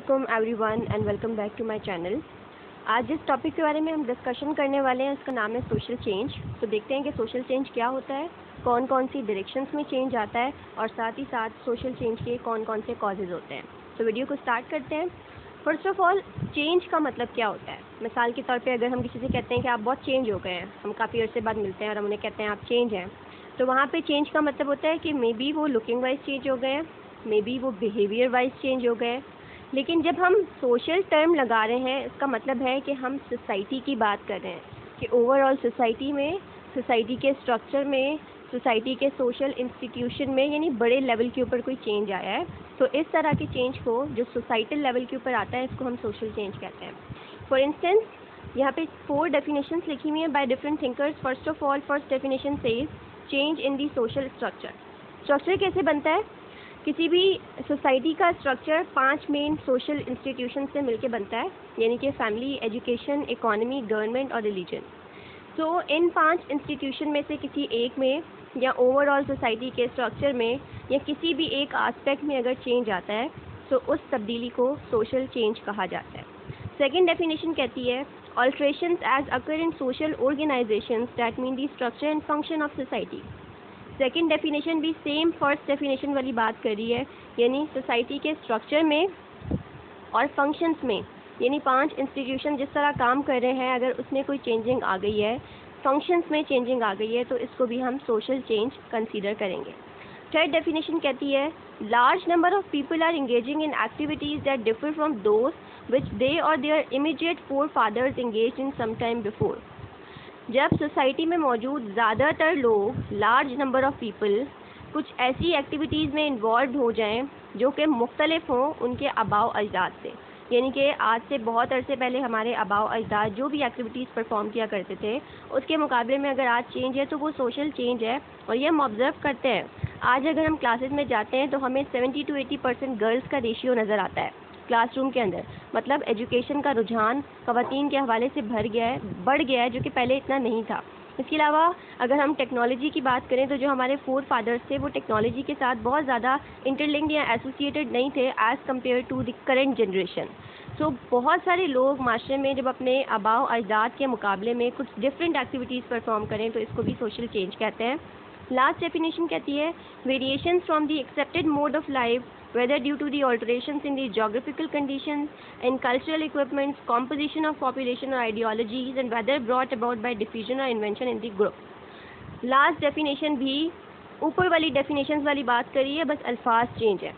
वालेकुम everyone and welcome back to my channel. आज जिस टॉपिक के बारे में हम डिस्कशन करने वाले हैं उसका नाम है सोशल चेंज। तो देखते हैं कि सोशल चेंज क्या होता है, कौन कौन सी डायरेक्शंस में चेंज आता है और साथ ही साथ सोशल चेंज के कौन कौन से कॉजेज़ होते हैं। तो वीडियो को स्टार्ट करते हैं। फर्स्ट ऑफ ऑल, चेंज का मतलब क्या होता है। मिसाल के तौर पे अगर हम किसी से कहते हैं कि आप बहुत चेंज हो गए हैं, हम काफ़ी अर्से बाद मिलते हैं और हम उन्हें कहते हैं आप चेंज हैं, तो वहाँ पे चेंज का मतलब होता है कि मे बी वो लुकिंग वाइज चेंज हो गए हैं, मे बी वो बिहेवियर वाइज चेंज हो गए। लेकिन जब हम सोशल टर्म लगा रहे हैं, इसका मतलब है कि हम सोसाइटी की बात कर रहे हैं कि ओवरऑल सोसाइटी में, सोसाइटी के स्ट्रक्चर में, सोसाइटी के सोशल इंस्टीट्यूशन में, यानी बड़े लेवल के ऊपर कोई चेंज आया है। तो इस तरह के चेंज को जो सोसाइटल लेवल के ऊपर आता है, इसको हम सोशल चेंज कहते हैं। फॉर इंस्टेंस, यहाँ पे 4 डेफिनेशंस लिखी हुई हैं by different thinkers. First of all, first definition says change in the social structure. Structure कैसे बनता है? किसी भी सोसाइटी का स्ट्रक्चर 5 मेन सोशल इंस्टीट्यूशन से मिलकर बनता है, यानी कि फैमिली, एजुकेशन, इकोनॉमी, गवर्नमेंट और रिलीजन। तो इन 5 इंस्टीट्यूशन में से किसी एक में या ओवरऑल सोसाइटी के स्ट्रक्चर में या किसी भी एक एस्पेक्ट में अगर चेंज आता है तो उस तब्दीली को सोशल चेंज कहा जाता है। सेकेंड डेफिनेशन कहती है alterations as occur in social organisations that mean the structure and function of society. Second definition भी सेम फर्स्ट डेफिनेशन वाली बात कर रही है, यानी सोसाइटी के स्ट्रक्चर में और फंक्शंस में, यानी 5 इंस्टीट्यूशन जिस तरह काम कर रहे हैं, अगर उसमें कोई चेंजिंग आ गई है, फंक्शंस में चेंजिंग आ गई है, तो इसको भी हम सोशल चेंज कंसीडर करेंगे। थर्ड डेफिनेशन कहती है large number of people are engaging in activities that differ from those which they or their immediate forefathers engage in some time before. जब सोसाइटी में मौजूद ज़्यादातर लोग, लार्ज नंबर ऑफ पीपल, कुछ ऐसी activities में इन्वॉल्व हो जाएं जो कि मुख्तलिफ हों उनके आबाओ अजदाद से, यानी कि आज से बहुत अरसे पहले हमारे आबाओ अजदाद जो भी एक्टिविटीज़ परफॉर्म किया करते थे, उसके मुकाबले में अगर आज चेंज है तो वो सोशल चेंज है। और ये हम ऑब्ज़र्व करते हैं। आज अगर हम क्लासेस में जाते हैं तो हमें 70 to 80% गर्ल्स का रेशियो नज़र आता है क्लासरूम के अंदर। मतलब एजुकेशन का रुझान ख़वातीन के हवाले से बढ़ गया है, जो कि पहले इतना नहीं था। इसके अलावा अगर हम टेक्नोलॉजी की बात करें तो जो हमारे फोर फादर्स थे वो टेक्नोलॉजी के साथ बहुत ज़्यादा इंटरलिंक्ड या एसोसिएटेड नहीं थे as compare to the current generation. So बहुत सारे लोग माशरे में जब अपने आबाओ अजदाद के मुकाबले में कुछ डिफरेंट एक्टिविटीज़ परफॉर्म करें तो इसको भी सोशल चेंज कहते हैं। लास्ट डेफिनेशन कहती है variations from the accepted mode of life whether due to the alterations in the geographical conditions and cultural equipments, composition of population or ideologies, and whether brought about by diffusion or invention in the group. Last definition भी ऊपर वाली definitions वाली बात करी है, बस अल्फाज change है।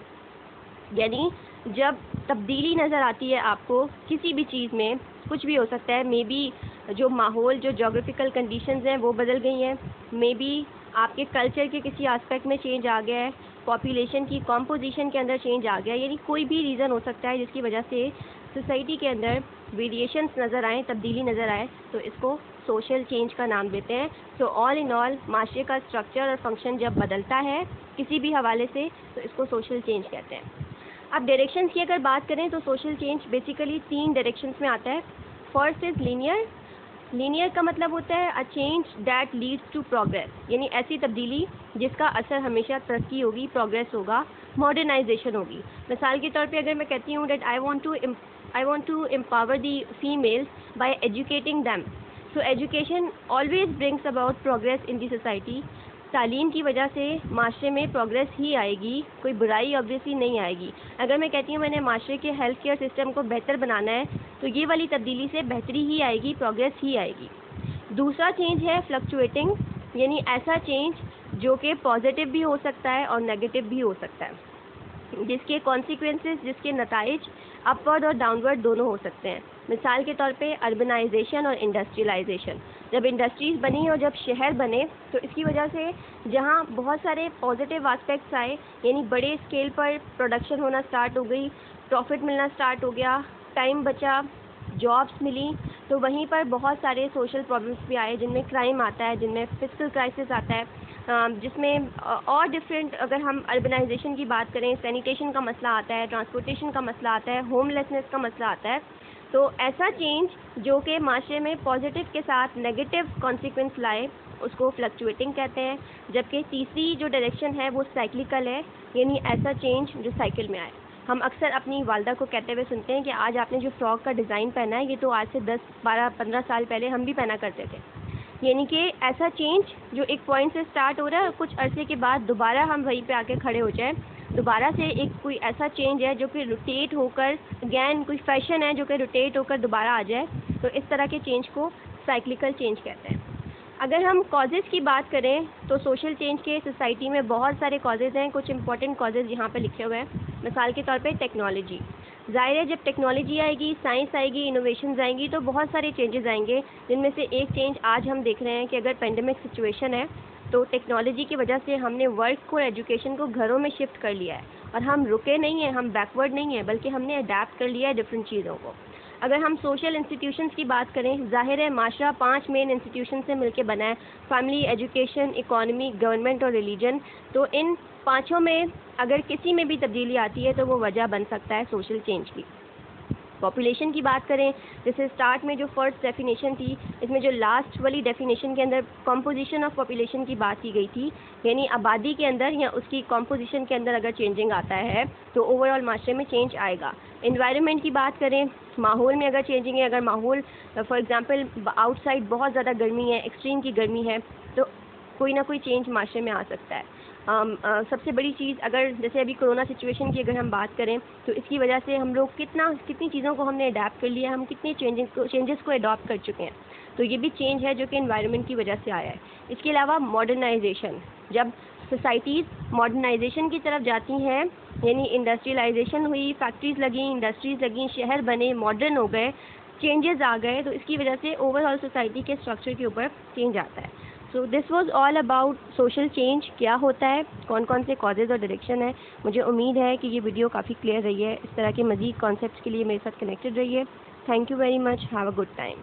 यानी जब तब्दीली नज़र आती है आपको किसी भी चीज़ में, कुछ भी हो सकता है, मे बी जो माहौल, जो जोग्राफिकल कंडीशंस हैं वो बदल गई हैं, मे बी आपके कल्चर के किसी एस्पेक्ट में चेंज आ गया है, पॉपुलेशन की कॉम्पोजिशन के अंदर चेंज आ गया है, यानी कोई भी रीज़न हो सकता है जिसकी वजह से सोसाइटी के अंदर वेरिएशंस नज़र आएँ, तब्दीली नज़र आए, तो इसको सोशल चेंज का नाम देते हैं। सो ऑल इन ऑल माशरे का स्ट्रक्चर और फंक्शन जब बदलता है किसी भी हवाले से तो इसको सोशल चेंज कहते हैं। अब डायरेक्शंस की अगर बात करें तो सोशल चेंज बेसिकली 3 डायरेक्शंस में आता है। First is linear. लीनियर का मतलब होता है a change that leads to progress, यानी ऐसी तब्दीली जिसका असर हमेशा तरक्की होगी, प्रोग्रेस होगा, मॉडर्नाइजेशन होगी। मिसाल के तौर पे अगर मैं कहती हूँ that I want to empower the females by educating them. So education always brings about progress in the society. तालीम की वजह से माशरे में प्रोग्रेस ही आएगी, कोई बुराई ऑब्वियसली नहीं आएगी। अगर मैं कहती हूँ मैंने माशरे के हेल्थ केयर सिस्टम को बेहतर बनाना है तो ये वाली तब्दीली से बेहतरी ही आएगी, प्रोग्रेस ही आएगी। दूसरा चेंज है फ्लक्चुएटिंग, यानी ऐसा चेंज जो कि पॉजिटिव भी हो सकता है और नेगेटिव भी हो सकता है, जिसके कॉन्सिक्वेंसेस, जिसके नताइज अपवर्ड और डाउनवर्ड दोनों हो सकते हैं। मिसाल के तौर पे अर्बनाइजेशन और इंडस्ट्रियलाइजेशन। जब इंडस्ट्रीज़ बनी और जब शहर बने तो इसकी वजह से जहाँ बहुत सारे पॉजिटिव एस्पेक्ट्स आए, यानी बड़े स्केल पर प्रोडक्शन होना स्टार्ट हो गई, प्रॉफिट मिलना स्टार्ट हो गया, टाइम बचा, जॉब्स मिली, तो वहीं पर बहुत सारे सोशल प्रॉब्लम्स भी आए, जिनमें क्राइम आता है, जिनमें फिजिकल क्राइसिस आता है, जिसमें और डिफरेंट, अगर हम अर्बनाइजेशन की बात करें, सैनिटेशन का मसला आता है, ट्रांसपोर्टेशन का मसला आता है, होमलेसनेस का मसला आता है। तो ऐसा चेंज जो कि माशरे में पॉजिटिव के साथ नेगेटिव कॉन्सिक्वेंस लाए उसको फ्लक्चुएटिंग कहते हैं। जबकि तीसरी जो डायरेक्शन है वो साइक्लिकल है, यानी ऐसा चेंज जो साइकिल में आए। हम अक्सर अपनी वालदा को कहते हुए सुनते हैं कि आज आपने जो फ्रॉक का डिज़ाइन पहना है ये तो आज से 10, 12, 15 साल पहले हम भी पहना करते थे। यानी कि ऐसा चेंज जो एक पॉइंट से स्टार्ट हो रहा है और कुछ अरसे के बाद दोबारा हम वहीं पे आके खड़े हो जाएं, दोबारा से एक कोई ऐसा चेंज है जो कि रोटेट होकर अगैन कोई फैशन है जो कि रोटेट होकर दोबारा आ जाए, तो इस तरह के चेंज को साइक्लिकल चेंज कहते हैं। अगर हम कॉजेज़ की बात करें तो सोशल चेंज के सोसाइटी में बहुत सारे कॉजेज़ हैं। कुछ इंपॉर्टेंट कॉजेज़ यहाँ पे लिखे हुए हैं। मिसाल के तौर पे टेक्नोलॉजी। ज़ाहिर है जब टेक्नोलॉजी आएगी, साइंस आएगी, इनोवेशंस आएंगी तो बहुत सारे चेंजेस आएंगे, जिनमें से एक चेंज आज हम देख रहे हैं कि अगर पेंडेमिक सिचुएशन है तो टेक्नोलॉजी की वजह से हमने वर्क को, एजुकेशन को घरों में शिफ्ट कर लिया है और हम रुके नहीं हैं, हम बैकवर्ड नहीं हैं, बल्कि हमने अडेप्ट कर लिया है डिफरेंट चीज़ों को। अगर हम सोशल इंस्टीट्यूशंस की बात करें, ज़ाहिर है माशरा 5 मेन इंस्टीट्यूशन से मिलकर बना है, फैमिली, एजुकेशन, इकोनॉमी, गवर्नमेंट और रिलीजन। तो इन पाँचों में अगर किसी में भी तब्दीली आती है तो वो वजह बन सकता है सोशल चेंज की। पॉपुलेशन की बात करें, जैसे स्टार्ट में जो फर्स्ट डेफिनेशन थी, इसमें जो लास्ट वाली डेफिनेशन के अंदर कंपोजिशन ऑफ पॉपुलेशन की बात की गई थी, यानी आबादी के अंदर या उसकी कंपोजिशन के अंदर अगर चेंजिंग आता है तो ओवरऑल माशरे में चेंज आएगा। एनवायरनमेंट की बात करें, माहौल में अगर चेंजिंग है, अगर माहौल फॉर एग्जांपल आउटसाइड बहुत ज़्यादा गर्मी है, एक्सट्रीम की गर्मी है, तो कोई ना कोई चेंज माशरे में आ सकता है। सबसे बड़ी चीज़, अगर जैसे अभी कोरोना सिचुएशन की अगर हम बात करें तो इसकी वजह से हम लोग कितनी चीज़ों को हमने अडेप्ट कर लिया है, हम कितने चेंजेस को अडॉप्ट कर चुके हैं, तो ये भी चेंज है जो कि एनवायरनमेंट की वजह से आया है। इसके अलावा मॉडर्नाइजेशन, जब सोसाइटीज़ मॉडर्नाइजेशन की तरफ जाती हैं, यानी इंडस्ट्रियलाइजेशन हुई, फैक्ट्रीज़ लगी, इंडस्ट्रीज़ लगी, शहर बने, मॉडर्न हो गए, चेंजेस आ गए, तो इसकी वजह से ओवरऑल सोसाइटी के स्ट्रक्चर के ऊपर चेंज आता है। So this was all about social change, क्या होता है, कौन कौन से कॉजेज़ और डायरेक्शन है। मुझे उम्मीद है कि ये वीडियो काफ़ी क्लियर रही है। इस तरह के मज़ीद कॉन्सेप्ट्स के लिए मेरे साथ कनेक्टेड रहिए। Thank you very much, have a good time.